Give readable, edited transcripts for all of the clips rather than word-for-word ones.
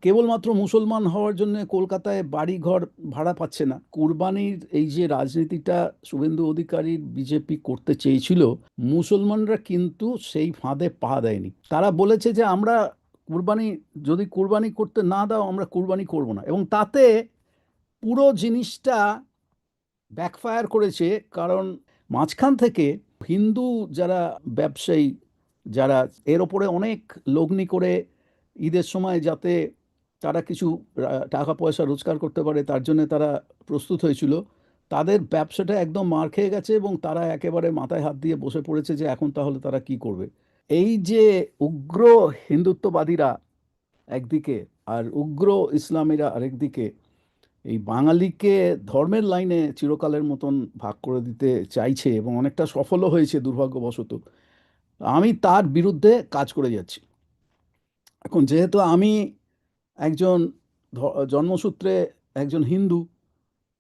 কেবলমাত্র মুসলমান হওয়ার জন্য কলকাতায় বাড়ি ঘর ভাড়া পাচ্ছে না। কুরবানির এই যে রাজনীতিটা শুভেন্দু অধিকারীর বিজেপি করতে চেয়েছিল, মুসলমানরা কিন্তু সেই ফাঁদে পা দেয়নি। তারা বলেছে যে আমরা কুরবানি, যদি কুরবানি করতে না দাও আমরা কুরবানি করব না, এবং তাতে পুরো জিনিসটা ব্যাকফায়ার করেছে। কারণ মাঝখান থেকে হিন্দু যারা ব্যবসায়ী, যারা এর ওপরে অনেক লগ্নি করে ঈদের সময় যাতে তারা কিছু টাকা পয়সা রোজগার করতে পারে তার জন্য তারা প্রস্তুত হয়েছিল, তাদের ব্যবসাটা একদম মার খেয়ে গেছে এবং তারা একেবারে মাথায় হাত দিয়ে বসে পড়েছে যে এখন তাহলে তারা কি করবে। এই যে উগ্র হিন্দুত্ববাদীরা একদিকে আর উগ্র ইসলামীরা আরেকদিকে এই বাঙালিকে ধর্মের লাইনে চিরকালের মতন ভাগ করে দিতে চাইছে এবং অনেকটা সফলও হয়েছে দুর্ভাগ্যবশত। আমি তার বিরুদ্ধে কাজ করে যাচ্ছি। এখন যেহেতু আমি একজন জন্মসূত্রে একজন হিন্দু,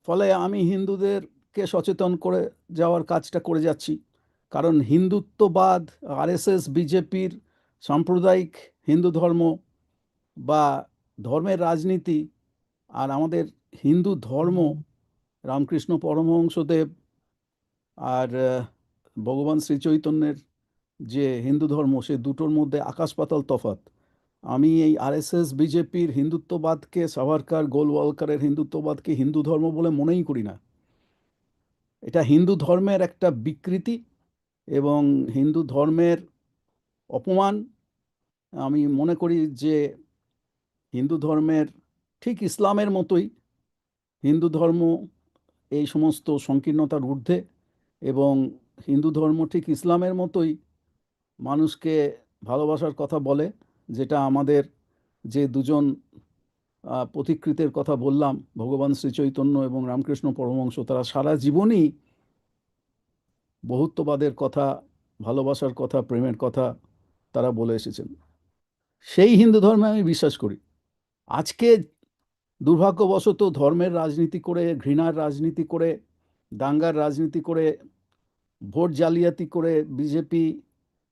ফলে আমি হিন্দুদেরকে সচেতন করে যাওয়ার কাজটা করে যাচ্ছি। কারণ হিন্দুত্ববাদ, আরএসএস, বিজেপির সাম্প্রদায়িক হিন্দু ধর্ম বা ধর্মের রাজনীতি আর আমাদের হিন্দু ধর্ম, রামকৃষ্ণ পরমহংসদেব আর ভগবান শ্রীচৈতন্যের যে হিন্দু ধর্ম, সে দুটোর মধ্যে আকাশ পাতাল তফাৎ। আমি এই আরএসএস বিজেপির হিন্দুত্ববাদকে, সাভারকার গোলওয়ালকারের হিন্দুত্ববাদকে হিন্দু ধর্ম বলে মনেই করি না। এটা হিন্দু ধর্মের একটা বিকৃতি এবং হিন্দু ধর্মের অপমান। আমি মনে করি যে হিন্দু ধর্মের ঠিক ইসলামের মতোই হিন্দু ধর্ম এই সমস্ত সংকীর্ণতার ঊর্ধ্বে, এবং হিন্দু ধর্ম ঠিক ইসলামের মতোই মানুষকে ভালোবাসার কথা বলে, যেটা আমাদের যে দুজন পথিকৃতের কথা বললাম, ভগবান শ্রীচৈতন্য এবং রামকৃষ্ণ পরমহংস, তারা সারা জীবনই বহুত্ববাদের কথা, ভালোবাসার কথা, প্রেমের কথা তারা বলে এসেছেন। সেই হিন্দু ধর্মে আমি বিশ্বাস করি। আজকে দুর্ভাগ্যবশত ধর্মের রাজনীতি করে, ঘৃণার রাজনীতি করে, দাঙ্গার রাজনীতি করে, ভোট জালিয়াতি করে বিজেপি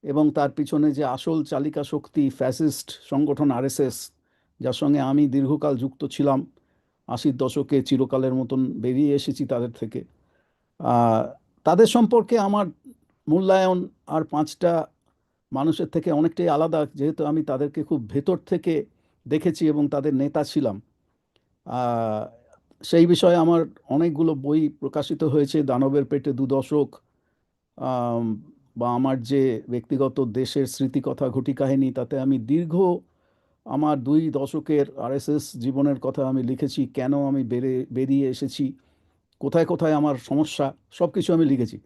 এবং তার পিছনে যে আসল চালিকা শক্তি ফ্যাসিস্ট সংগঠন আরএসএস, যার সঙ্গে আমি দীর্ঘকাল যুক্ত ছিলাম, 80-র দশকে চিরকালের মতন বেরিয়ে এসেছি তাদের থেকে। আহ, তাদের সম্পর্কে আমার মূল্যায়ন আর পাঁচটা মানুষের থেকে অনেকটাই আলাদা, যেহেতু আমি তাদেরকে খুব ভেতর থেকে দেখেছি এবং তাদের নেতা ছিলাম। আহ, সেই বিষয়ে আমার অনেকগুলো বই প্রকাশিত হয়েছে, দানবের পেটে 2 দশক, আম, বা আমার যে ব্যক্তিগত দেশের স্মৃতিকথা, ঘটি কাহিনী, তাতে আমি দীর্ঘ আমার 2 দশকের আরএসএস জীবনের কথা আমি লিখেছি। কেন আমি বেরিয়ে এসেছি, কোথায় কোথায় আমার সমস্যা, সব কিছু আমি লিখেছি।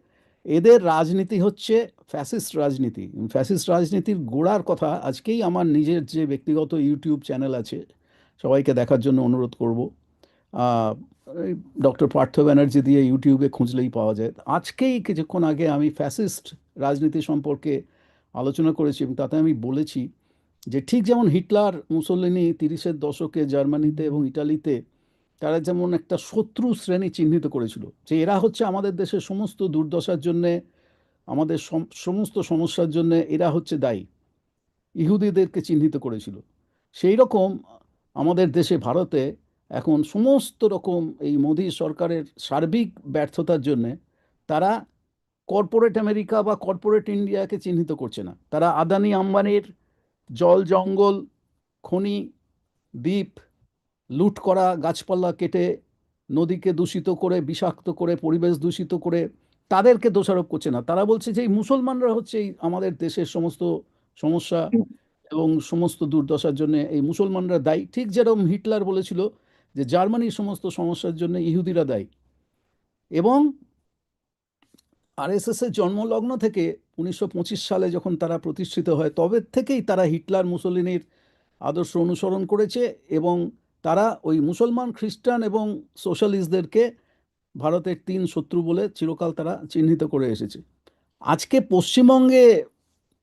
এদের রাজনীতি হচ্ছে ফ্যাসিস্ট রাজনীতি। ফ্যাসিস্ট রাজনীতির গোড়ার কথা আজকেই আমার নিজের যে ব্যক্তিগত ইউটিউব চ্যানেল আছে, সবাইকে দেখার জন্য অনুরোধ করব। ডক্টর পার্থ ব্যানার্জি দিয়ে ইউটিউবে খুঁজলেই পাওয়া যায়। আজকেই কিছুক্ষণ আগে আমি ফ্যাসিস্ট রাজনীতি সম্পর্কে আলোচনা করেছি এবং তাতে আমি বলেছি যে ঠিক যেমন হিটলার, মুসোলিনি 30-এর দশকে জার্মানিতে এবং ইটালিতে তারা যেমন একটা শত্রু শ্রেণী চিহ্নিত করেছিল, যে এরা হচ্ছে আমাদের দেশের সমস্ত দুর্দশার জন্যে, আমাদের সমস্ত সমস্যার জন্য এরা হচ্ছে দায়ী, ইহুদিদেরকে চিহ্নিত করেছিল। সেই রকম আমাদের দেশে, ভারতে, এখন সমস্ত রকম এই মোদী সরকারের সার্বিক ব্যর্থতার জন্যে তারা কর্পোরেট আমেরিকা বা কর্পোরেট ইন্ডিয়াকে চিহ্নিত করছে না। তারা আদানি আম্বানির জল জঙ্গল, খনি, দ্বীপ লুট করা, গাছপালা কেটে নদীকে দূষিত করে, বিষাক্ত করে, পরিবেশ দূষিত করে তাদেরকে দোষারোপ করছে না। তারা বলছে যে এই মুসলমানরা হচ্ছে এই আমাদের দেশের সমস্ত সমস্যা এবং সমস্ত দুর্দশার জন্য এই মুসলমানরা দায়ী। ঠিক যেরকম হিটলার বলেছিল যে জার্মানির সমস্ত সমস্যার জন্য ইহুদিরা দায়ী। এবং আরএসএস এর জন্মলগ্ন থেকে 1925 সালে যখন তারা প্রতিষ্ঠিত হয়, তবে থেকেই তারা হিটলার, মুসোলিনির আদর্শ অনুসরণ করেছে এবং তারা ওই মুসলমান, খ্রিস্টান এবং সোশ্যালিস্টদেরকে ভারতের 3 শত্রু বলে চিরকাল তারা চিহ্নিত করে এসেছে। আজকে পশ্চিমবঙ্গে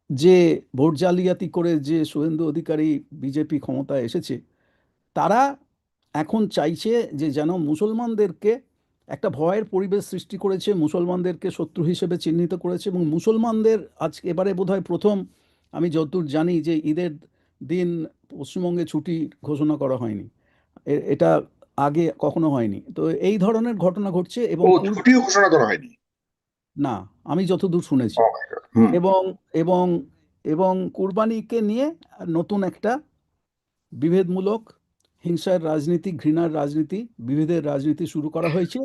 যে ভোট জালিয়াতি করে যে শুভেন্দু অধিকারী বিজেপি ক্ষমতায় এসেছে, তারা এখন চাইছে যে যেন মুসলমানদেরকে একটা ভয়ের পরিবেশ সৃষ্টি করেছে, মুসলমানদেরকে শত্রু হিসেবে চিহ্নিত করেছে এবং মুসলমানদের আজ এবারে বোধহয় প্রথম, আমি যতদূর জানি, যে ঈদের দিন পশ্চিমবঙ্গে ছুটি ঘোষণা করা হয়নি। এটা আগে কখনো হয়নি। তো এই ধরনের ঘটনা ঘটছে এবং ও, ছুটিও ঘোষণা করা হয়নি? না, আমি যতদূর শুনেছি। ও মাই গড। হুম। এবং এবং এবং কুরবানিকে নিয়ে নতুন একটা বিভেদমূলক হিংসার রাজনীতি, ঘৃণার রাজনীতি, বিভেদের রাজনীতি শুরু করা হয়েছে।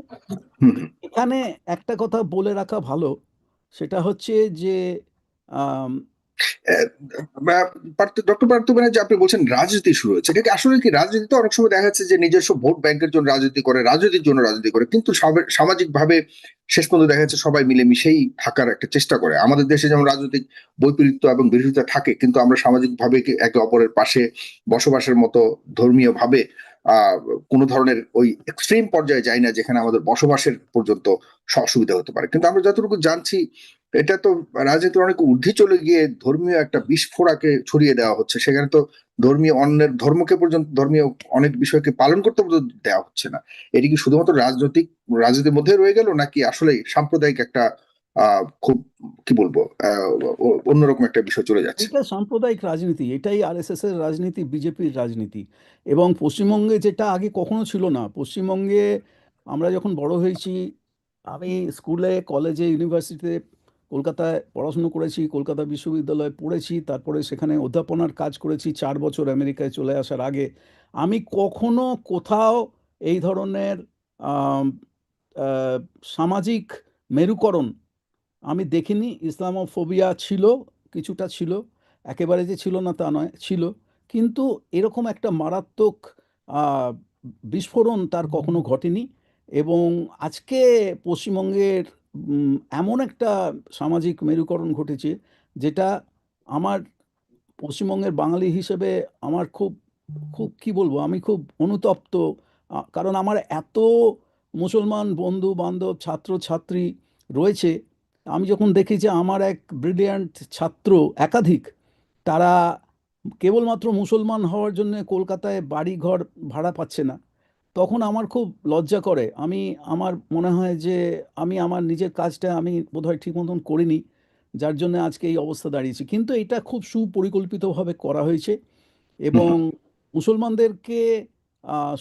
হুম। হুম। এখানে একটা কথা বলে রাখা ভালো, সেটা হচ্ছে যে আম, ডক্টর পার্থ ব্যানার্জি, আপনি বলছেন রাজনীতি শুরু হয়েছে, এটা কি আসলে কি রাজনীতি? তো অনেক সময় দেখা যাচ্ছে যে নিজস্ব ভোট ব্যাংকের জন্য রাজনীতি করে, রাজনীতির জন্য রাজনীতি করে, কিন্তু সামাজিক ভাবে শেষ পর্যন্ত দেখা যাচ্ছে সবাই মিলেমিশেই থাকার একটা চেষ্টা করে। আমাদের দেশে যেমন রাজনৈতিক বৈপরীত্য এবং বিরোধিতা থাকে, কিন্তু আমরা সামাজিক ভাবে একে অপরের পাশে বসবাসের মতো ধর্মীয় ভাবে আহ কোনো ধরনের ওই এক্সট্রিম পর্যায়ে যাই না যেখানে আমাদের বসবাসের পর্যন্ত অসুবিধা হতে পারে। কিন্তু আমরা যতটুকু জানছি, এটা তো রাজনীতির অনেক ঊর্ধ্বে চলে গিয়ে ধর্মীয় একটা বিস্ফোরাকে ছড়িয়ে দেওয়া হচ্ছে। সেখানে তো ধর্মীয় অন্যের ধর্মকে পর্যন্ত, ধর্মীয় অনেক বিষয়কে পালন করতে পর্যন্ত দেওয়া হচ্ছে না। এটি কি শুধুমাত্র রাজনীতির মধ্যে রয়ে গেল, নাকি আসলে সাম্প্রদায়িক একটা খুব, কি বলবো, অন্যরকম একটা বিষয় চলে যাচ্ছে? এটা সাম্প্রদায়িক রাজনীতি, এটাই আরএসএস এর রাজনীতি, বিজেপির রাজনীতি। এবং পশ্চিমবঙ্গে যেটা আগে কখনো ছিল না, পশ্চিমবঙ্গে আমরা যখন বড় হয়েছি, আমি স্কুলে, কলেজে, ইউনিভার্সিটিতে কলকাতায় পড়াশুনো করেছি, কলকাতা বিশ্ববিদ্যালয়ে পড়েছি, তারপরে সেখানে অধ্যাপনার কাজ করেছি 4 বছর আমেরিকায় চলে আসার আগে। আমি কখনো কোথাও এই ধরনের আম, আহ, সামাজিক মেরুকরণ আমি দেখিনি। ইসলামোফোবিয়া ছিল, কিছুটা ছিল, একেবারে যে ছিল না তা নয়, ছিল। কিন্তু এরকম একটা মারাত্মক আহ, বিস্ফোরণ তার কখনো ঘটেনি। এবং আজকে পশ্চিমবঙ্গের এমন একটা সামাজিক মেরুকরণ ঘটেছে, যেটা আমার, পশ্চিমবঙ্গের বাঙালি হিসেবে আমার খুব খুব কি বলবো, আমি খুব অনুতপ্ত। কারণ আমার এত মুসলমান বন্ধু বান্ধব, ছাত্র ছাত্রী রয়েছে। আমি যখন দেখি যে আমার এক ব্রিলিয়ান্ট ছাত্র, একাধিক, তারা কেবলমাত্র মুসলমান হওয়ার জন্য কলকাতায় বাড়ি ঘর ভাড়া পাচ্ছে না, তখন আমার খুব লজ্জা করে। আমার মনে হয় যে আমি আমার নিজের কাজটা আমি বোধহয় ঠিক মতন করিনি, যার জন্য আজকে এই অবস্থা দাঁড়িয়েছে। কিন্তু এটা খুব সুপরিকল্পিতভাবে করা হয়েছে। হুম। এবং মুসলমানদেরকে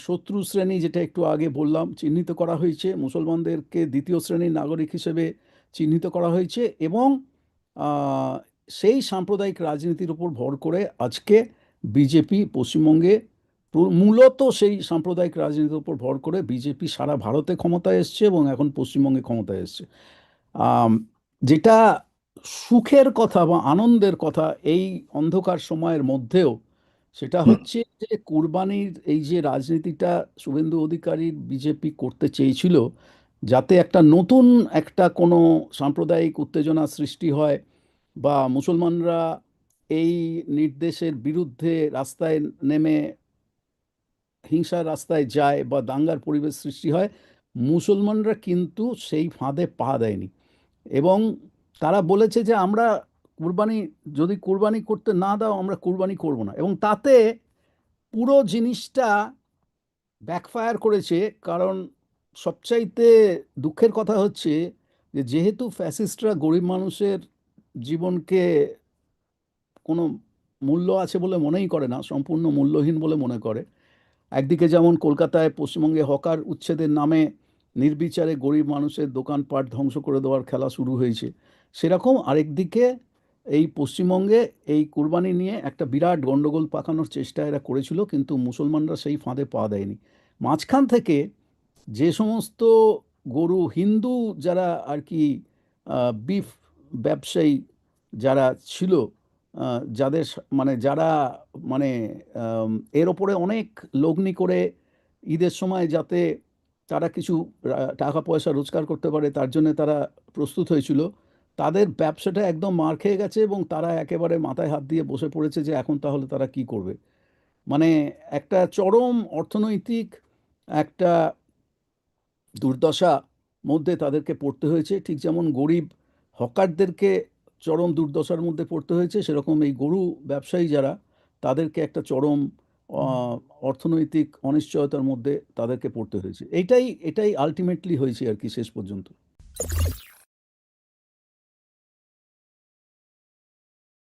শত্রু শ্রেণী, যেটা একটু আগে বললাম, চিহ্নিত করা হয়েছে, মুসলমানদেরকে দ্বিতীয় শ্রেণীর নাগরিক হিসেবে চিহ্নিত করা হয়েছে। এবং আহ, সেই সাম্প্রদায়িক রাজনীতির উপর ভর করে আজকে বিজেপি পশ্চিমবঙ্গে, মূলত সেই সাম্প্রদায়িক রাজনীতির উপর ভর করে বিজেপি সারা ভারতে ক্ষমতায় এসছে এবং এখন পশ্চিমবঙ্গে ক্ষমতায় এসছে। আম, যেটা সুখের কথা বা আনন্দের কথা এই অন্ধকার সময়ের মধ্যেও, সেটা হুম। হচ্ছে যে কুরবানির এই যে রাজনীতিটা শুভেন্দু অধিকারীর বিজেপি করতে চেয়েছিল, যাতে একটা নতুন একটা কোনো সাম্প্রদায়িক উত্তেজনা সৃষ্টি হয়, বা মুসলমানরা এই নির্দেশের বিরুদ্ধে রাস্তায় নেমে হিংসার রাস্তায় যায় বা দাঙ্গার পরিবেশ সৃষ্টি হয়, মুসলমানরা কিন্তু সেই ফাঁদে পা দেয়নি। এবং তারা বলেছে যে আমরা কুরবানি, যদি কুরবানি করতে না দাও আমরা কুরবানি করব না। এবং তাতে পুরো জিনিসটা ব্যাকফায়ার করেছে। কারণ সবচাইতে দুঃখের কথা হচ্ছে যে যেহেতু ফ্যাসিস্টরা গরিব মানুষের জীবনকে কোনো মূল্য আছে বলে মনেই করে না, সম্পূর্ণ মূল্যহীন বলে মনে করে। একদিকে যেমন কলকাতায়, পশ্চিমবঙ্গে হকার উচ্ছেদের নামে নির্বিচারে গরিব মানুষের দোকানপাট ধ্বংস করে দেওয়ার খেলা শুরু হয়েছে, সেরকম আরেকদিকে এই পশ্চিমবঙ্গে এই কুরবানি নিয়ে একটা বিরাট গণ্ডগোল পাকানোর চেষ্টা এরা করেছিল, কিন্তু মুসলমানরা সেই ফাঁদে পা দেয়নি। মাঝখান থেকে যে সমস্ত গরু হিন্দু, যারা আর কি বিফ ব্যবসায়ী যারা ছিল, যাদের মানে যারা মানে এর ওপরে অনেক লগ্নি করে ঈদের সময় যাতে তারা কিছু টাকা পয়সা রোজগার করতে পারে, তার জন্য তারা প্রস্তুত হয়েছিল, তাদের ব্যবসাটা একদম মার খেয়ে গেছে এবং তারা একেবারে মাথায় হাত দিয়ে বসে পড়েছে যে এখন তাহলে তারা কি করবে। মানে একটা চরম অর্থনৈতিক একটা দুর্দশা মধ্যে তাদেরকে পড়তে হয়েছে। ঠিক যেমন গরিব হকারদেরকে চরম দুর্দশার মধ্যে পড়তে হয়েছে, সেরকম এই গরু ব্যবসায়ী যারা, তাদেরকে একটা চরম আহ, অর্থনৈতিক অনিশ্চয়তার মধ্যে তাদেরকে পড়তে হয়েছে। এটাই এটাই আলটিমেটলি হয়েছে আর কি শেষ পর্যন্ত।